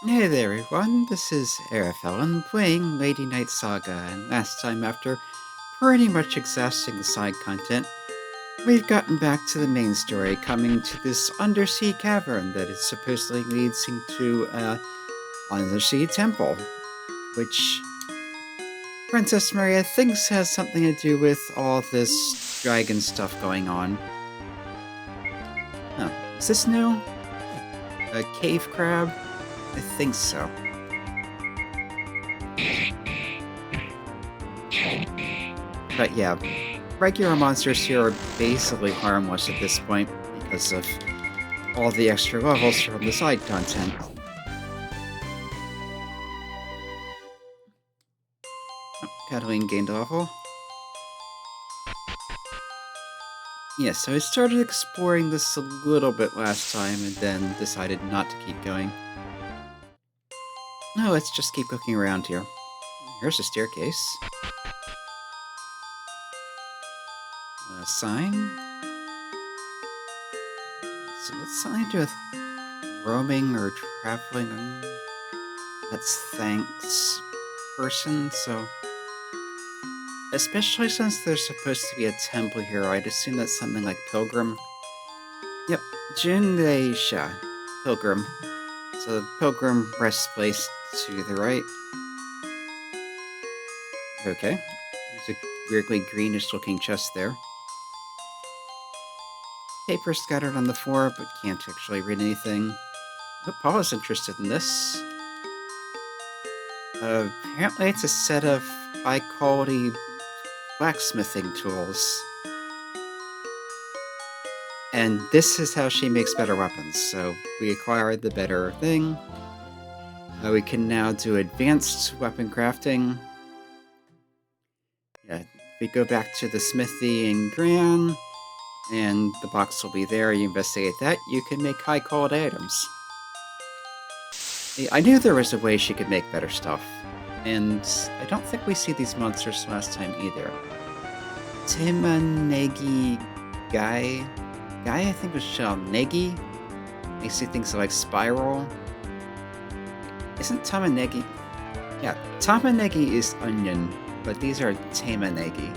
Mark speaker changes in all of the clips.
Speaker 1: Hey there everyone, this is Arafellin playing Lady Knight Saga, and last time after pretty much exhausting the side content, we've gotten back to the main story, coming to this undersea cavern that is supposedly leads into a undersea temple, which Princess Maria thinks has something to do with all this dragon stuff going on. Huh, is this new? A cave crab? I think so. But yeah, regular monsters here are basically harmless at this point because of all the extra levels from the side content. Oh, Cataline gained a level. Yeah, so I started exploring this a little bit last time and then decided not to keep going. No, let's just keep looking around here. Here's a staircase. A sign. So what's something to do with roaming or traveling? That's thanks person, so especially since there's supposed to be a temple here, I'd assume that's something like pilgrim. Yep, Junleisha, pilgrim. So the pilgrim rest place to the right. Okay, there's a weirdly greenish looking chest there. Paper scattered on the floor, but can't actually read anything. Oh, Paula's interested in this. Apparently it's a set of high-quality blacksmithing tools. And this is how she makes better weapons. So we acquired the better thing. We can now do advanced weapon crafting. Yeah, we go back to the smithy in Gran, and the box will be there. You investigate that, you can make high-quality items. I knew there was a way she could make better stuff, and I don't think we see these monsters last time either. Timanegi Guy, I think was shell. Negi? Makes you think of like Spiral. Isn't Tamanegi? Yeah, Tamanegi is onion, but these are Tamanegi.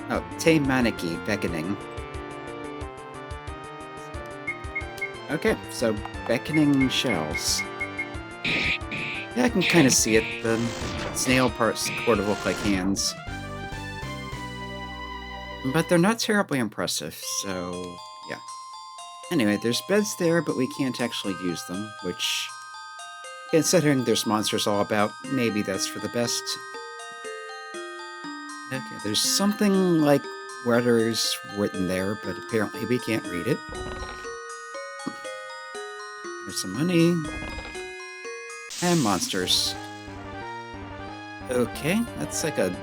Speaker 1: Oh, Tamaneki, beckoning. Okay, so beckoning shells. Yeah, I can kind of see it. The snail parts sort of look like hands. But they're not terribly impressive, so yeah. Anyway, there's beds there, but we can't actually use them, which, considering there's monsters all about, maybe that's for the best. Okay, there's something like letters written there, but apparently we can't read it. There's some money. And monsters. Okay, that's like a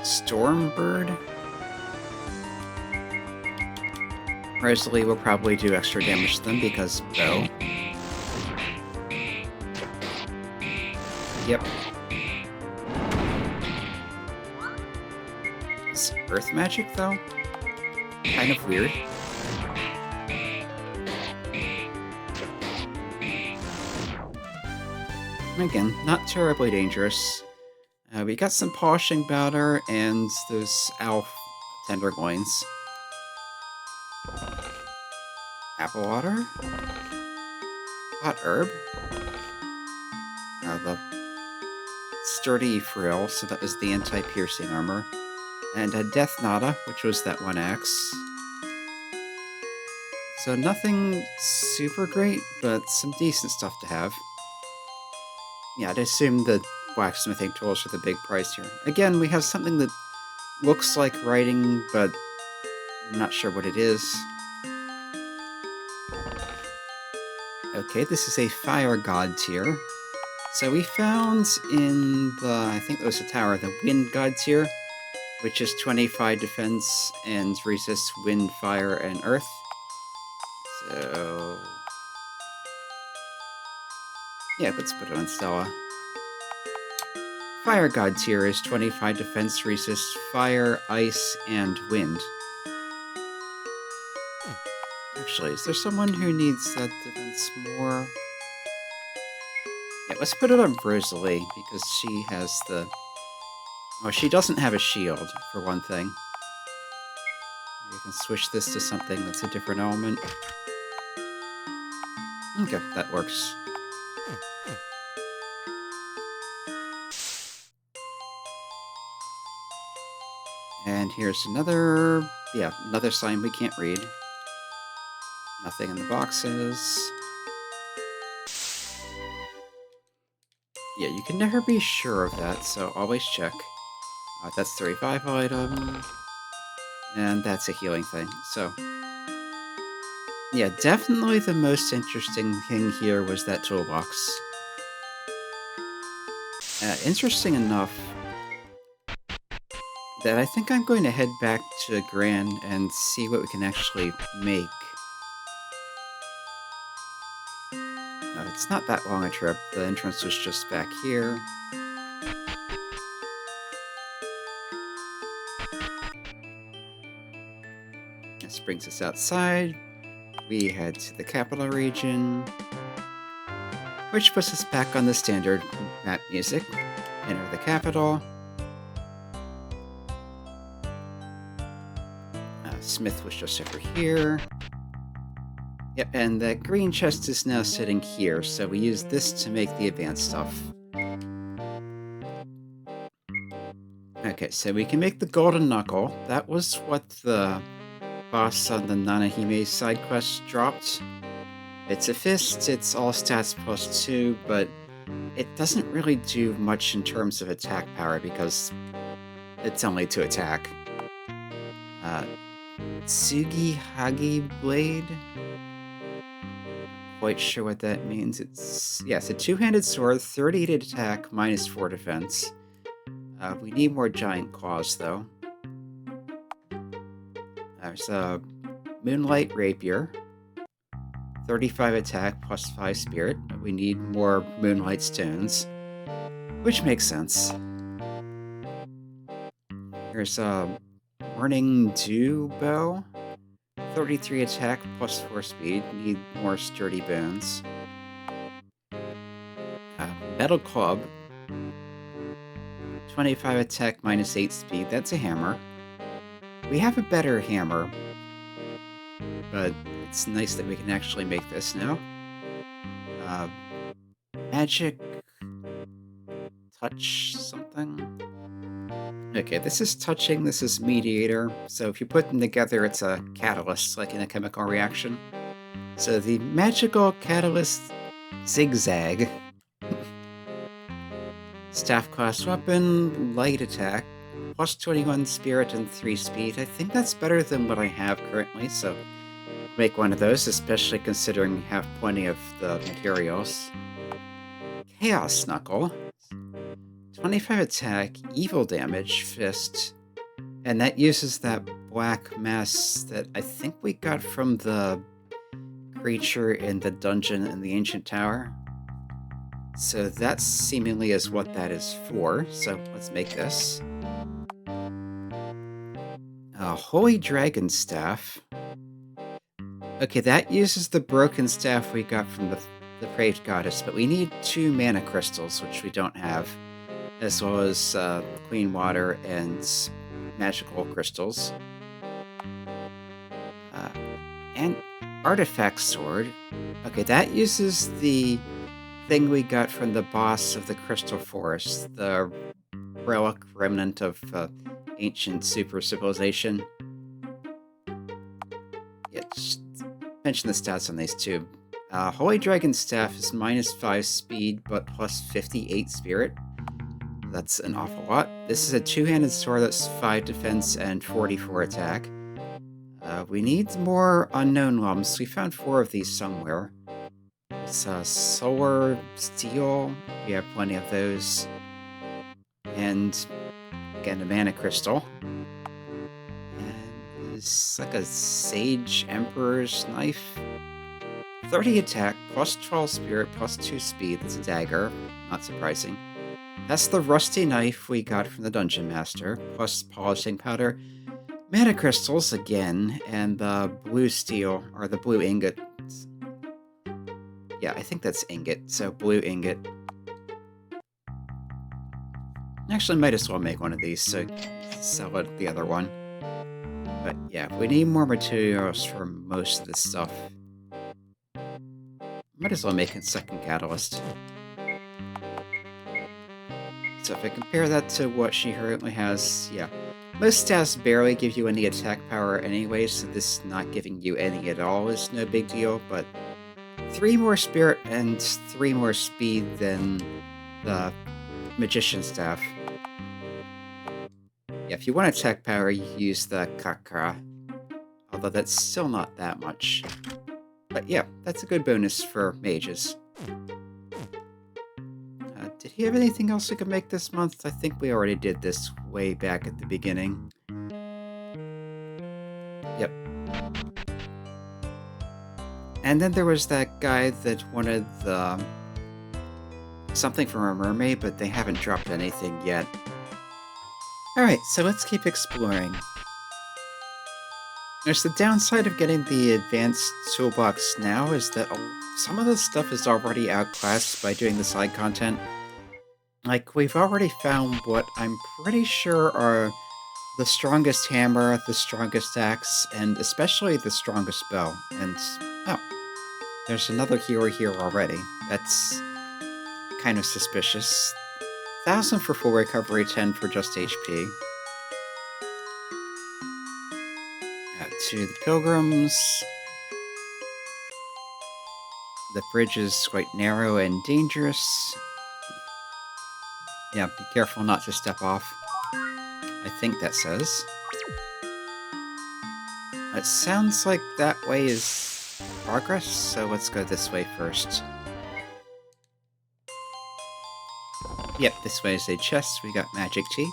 Speaker 1: storm bird. Rosalie will probably do extra damage to them because bow. Yep. Is earth magic, though? Kind of weird. Again, not terribly dangerous. We got some polishing powder and those elf tenderloins. Apple water? Hot herb? The sturdy frill, so that was the anti-piercing armor. And a death nada, which was that one axe. So nothing super great, but some decent stuff to have. Yeah, I'd assume the blacksmithing tools are the big price here. Again, we have something that looks like writing, but I'm not sure what it is. Okay, this is a fire god tier. So we found in the, I think it was the tower, the wind god tier, which is 25 defense and resists wind, fire, and earth. So yeah, let's put it on Stella. Fire god tier is 25 defense, resists fire, ice, and wind. Actually, is there someone who needs that defense more? Okay, let's put it on Rosalie, because she has the... Well, she doesn't have a shield, for one thing. We can switch this to something that's a different element. Okay, that works. And here's another... Yeah, another sign we can't read. Nothing in the boxes. Yeah, you can never be sure of that, so always check. That's the revival item. And that's a healing thing, so... Yeah, definitely the most interesting thing here was that toolbox. Interesting enough that I think I'm going to head back to Gran and see what we can actually make. It's not that long a trip. The entrance was just back here. This brings us outside. We head to the capital region, which puts us back on the standard map music. Enter the capital. Smith was just over here. Yep, and that green chest is now sitting here, so we use this to make the advanced stuff. Okay, so we can make the golden knuckle. That was what the boss on the Nanahime side quest dropped. It's a fist, it's all stats +2, but it doesn't really do much in terms of attack power because it's only to attack. Tsugi Hagi Blade? Quite sure what that means. It's a two-handed sword, 38 attack, -4 defense. We need more giant claws, though. There's a Moonlight Rapier, 35 attack, +5 spirit. We need more Moonlight Stones, which makes sense. Here's a Morning Dew Bow, 33 attack, +4 speed. Need more sturdy bones. Metal Club, 25 attack, -8 speed. That's a hammer. We have a better hammer, but it's nice that we can actually make this now. Magic touch something. Okay, this is touching, this is mediator. So if you put them together, it's a catalyst, like in a chemical reaction. So the magical catalyst zigzag. Staff class weapon, light attack, +21 spirit and 3 speed. I think that's better than what I have currently, so make one of those, especially considering we have plenty of the materials. Chaos Knuckle, 25 attack, evil damage, fist, and that uses that black mass that I think we got from the creature in the dungeon in the ancient tower. So that seemingly is what that is for, so let's make this. Holy Dragon Staff. Okay, that uses the broken staff we got from the Praved Goddess, but we need 2 mana crystals, which we don't have, as well as clean water and magical crystals. And Artifact Sword. Okay, that uses the thing we got from the boss of the Crystal Forest, the relic remnant of ancient super civilization. Yeah, just mention the stats on these two. Holy Dragon Staff is -5 speed, but +58 spirit. That's an awful lot. This is a two-handed sword that's 5 defense and 44 attack. We need more unknown lumps. We found 4 of these somewhere. It's solar steel. We have plenty of those. And again, a mana crystal. And it's like a Sage Emperor's knife. 30 attack, +12 spirit, +2 speed. That's a dagger. Not surprising. That's the rusty knife we got from the Dungeon Master, plus polishing powder. Mana crystals again, and the blue steel, or the blue ingot. Yeah, I think that's ingot, so blue ingot. Actually, might as well make one of these so sell it the other one. But yeah, we need more materials for most of this stuff. Might as well make a second catalyst. So if I compare that to what she currently has, yeah. Most stats barely give you any attack power anyway, so this not giving you any at all is no big deal, but 3 more spirit and 3 more speed than the magician staff. Yeah, if you want attack power, you use the kakra, although that's still not that much. But yeah, that's a good bonus for mages. Did he have anything else we could make this month? I think we already did this way back at the beginning. Yep. And then there was that guy that wanted the something from a mermaid, but they haven't dropped anything yet. Alright, so let's keep exploring. There's the downside of getting the advanced toolbox now is that some of the stuff is already outclassed by doing the side content. Like, we've already found what I'm pretty sure are the strongest hammer, the strongest axe, and especially the strongest bow. And, oh, there's another hero here already. That's kind of suspicious. 1,000 for full recovery, 10 for just HP. To the pilgrims. The bridge is quite narrow and dangerous. Yeah, be careful not to step off. I think that says. It sounds like that way is progress, so let's go this way first. Yep, this way is a chest. We got magic tea.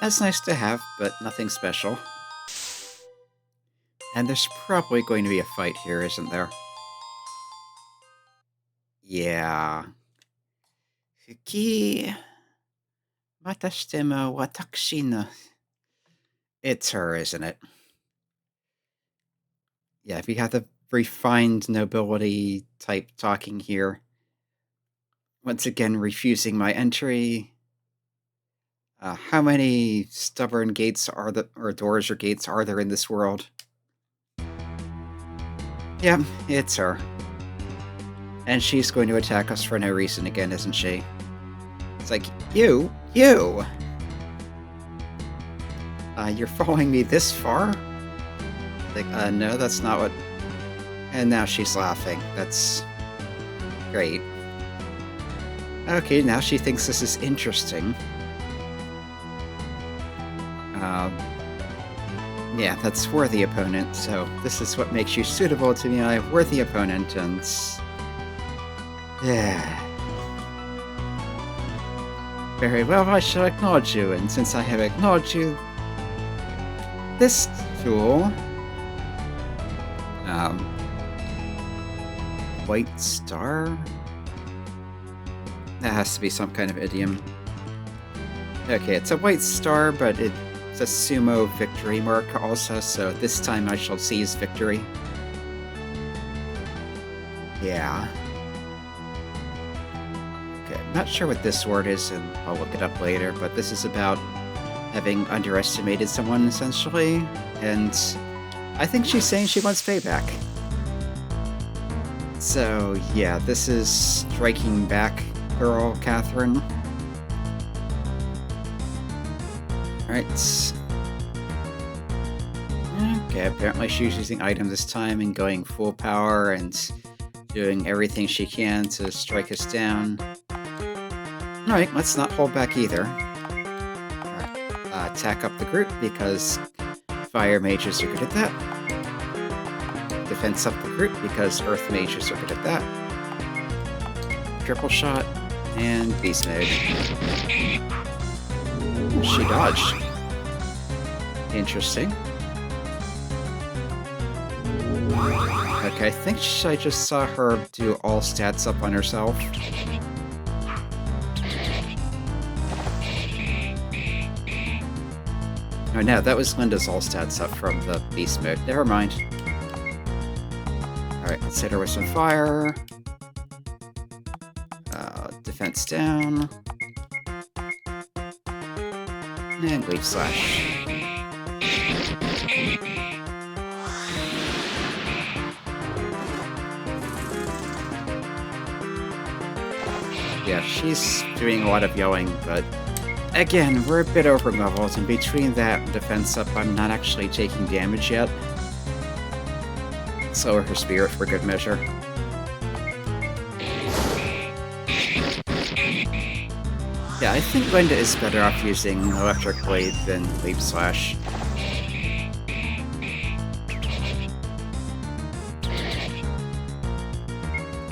Speaker 1: That's nice to have, but nothing special. And there's probably going to be a fight here, isn't there? Yeah. Fuki. Watashite mo watashi no. It's her, isn't it? Yeah, we have the refined nobility type talking here. Once again, refusing my entry. How many stubborn gates are there, or doors or gates are there in this world? Yeah, it's her. And she's going to attack us for no reason again, isn't she? It's like, you! You're following me this far? Like, no, that's not what... And now she's laughing. That's... great. Okay, now she thinks this is interesting. Yeah, that's worthy opponent, so this is what makes you suitable to be a worthy opponent, and... yeah. Very well, I shall acknowledge you, and since I have acknowledged you, this tool... White star? That has to be some kind of idiom. Okay, it's a white star, but it's a sumo victory mark also, so this time I shall seize victory. Yeah. Okay, I'm not sure what this word is, and I'll look it up later, but this is about having underestimated someone, essentially, and I think she's saying she wants payback. So, yeah, this is striking back, girl, Catherine. Alright. Okay, apparently she's using items this time and going full power and doing everything she can to strike us down. Alright, let's not hold back either. Alright, attack up the group because fire mages are good at that. Defense up the group because earth mages are good at that. Triple shot and beast mode. She dodged. Interesting. Okay, I think I just saw her do all stats up on herself. Oh no, that was Linda's all stats up from the beast mode. Never mind. Alright, let's hit her with some fire. Defense down. And Leaf Slash. Yeah, she's doing a lot of yelling, but again, we're a bit overleveled, and between that and defense up, I'm not actually taking damage yet. Let's lower her spirit for good measure. Yeah, I think Linda is better off using Electric Blade than Leap Slash.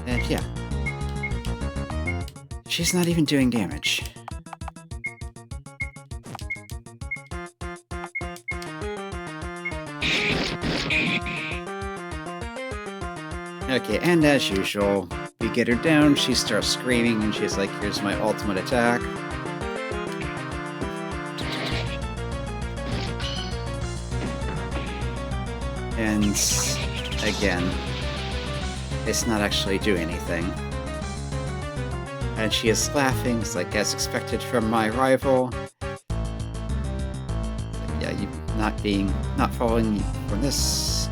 Speaker 1: And yeah. She's not even doing damage. Okay, and as usual, we get her down, she starts screaming, and she's like, here's my ultimate attack. And again, it's not actually doing anything. And she is laughing, it's like, as expected from my rival. Like, yeah, you not following from this.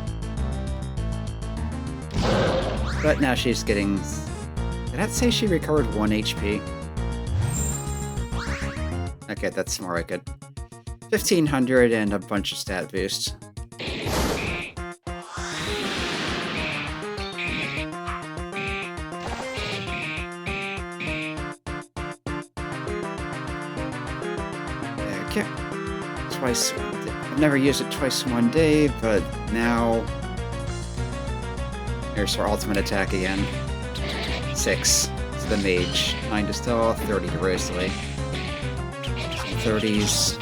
Speaker 1: But now she's getting... Did that say she recovered 1 HP? Okay, that's more like it. 1500 and a bunch of stat boosts. Okay. Twice. I've never used it twice in one day, but now... Here's her ultimate attack again. 6 to the mage, 9 to Stella, 30 to Rosalie. 30s.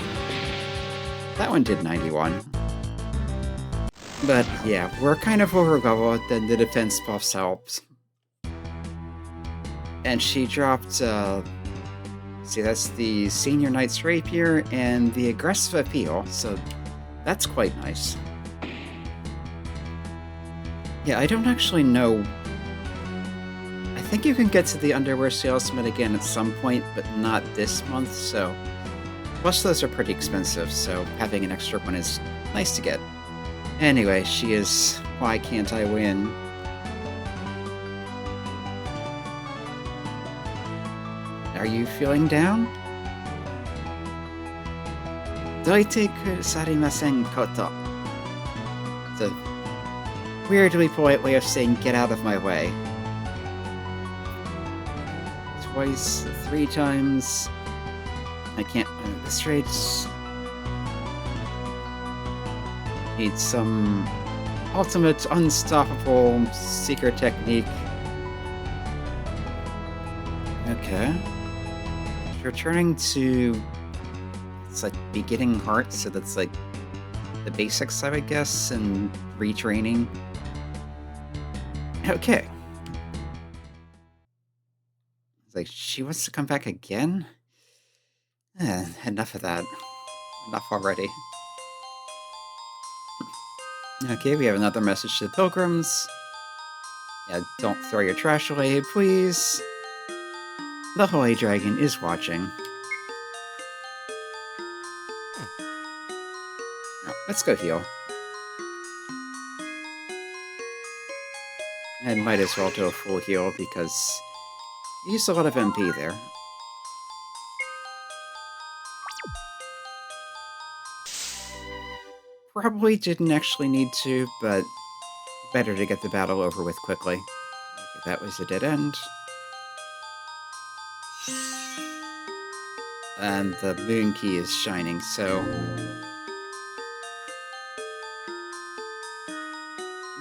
Speaker 1: That one did 91. But yeah, we're kind of overleveled, then the defense buffs helped. And she dropped, see, that's the Senior Knight's Rapier and the Aggressive Appeal, so that's quite nice. Yeah, I don't actually know. I think you can get to the Underwear Salesman again at some point, but not this month, so... Plus those are pretty expensive, so having an extra one is nice to get. Anyway, she is... Why can't I win? Are you feeling down? Doite sarimasen koto. The weirdly polite way of saying get out of my way. Twice, 3 times. I can't move the straights. Need some ultimate unstoppable secret technique. Okay. Returning to... It's like beginning heart, so that's like the basics, I would guess, and retraining. Okay. It's like, she wants to come back again? Enough of that. Enough already. Okay, we have another message to the pilgrims. Yeah, don't throw your trash away, please. The Holy Dragon is watching. Oh, let's go heal. And might as well do a full heal because you used a lot of MP there. Probably didn't actually need to, but better to get the battle over with quickly. Okay, that was a dead end. And the Lunar Key is shining, so...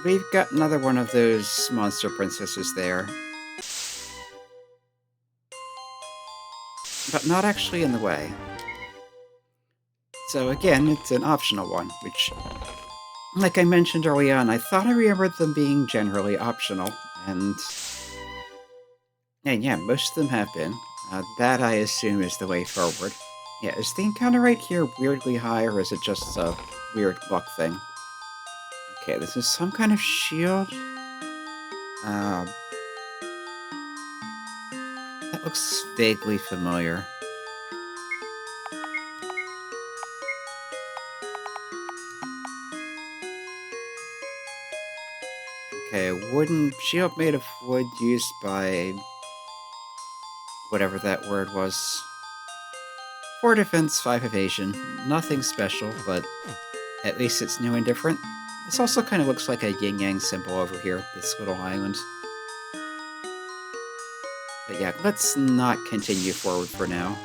Speaker 1: We've got another one of those monster princesses there. But not actually in the way. So again, it's an optional one, which, like I mentioned early on, I thought I remembered them being generally optional, and yeah, most of them have been. That, I assume, is the way forward. Yeah, is the encounter rate here weirdly high, or is it just a weird luck thing? Okay, this is some kind of shield. That looks vaguely familiar. Okay, a wooden shield made of wood used by whatever that word was. 4 defense, 5 evasion. Nothing special, but at least it's new and different. This also kind of looks like a yin-yang symbol over here, this little island. But yeah, let's not continue forward for now.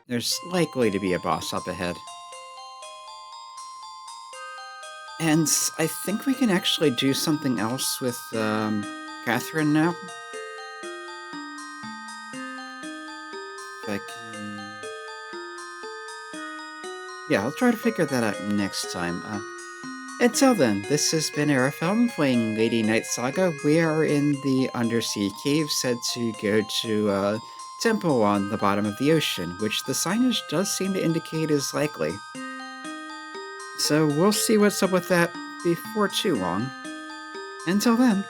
Speaker 1: There's likely to be a boss up ahead. And I think we can actually do something else with Catherine now. If I can... Yeah, I'll try to figure that out next time. Until then, this has been Arafel playing Lady Night Saga. We are in the undersea cave said to go to a temple on the bottom of the ocean, which the signage does seem to indicate is likely. So we'll see what's up with that before too long. Until then.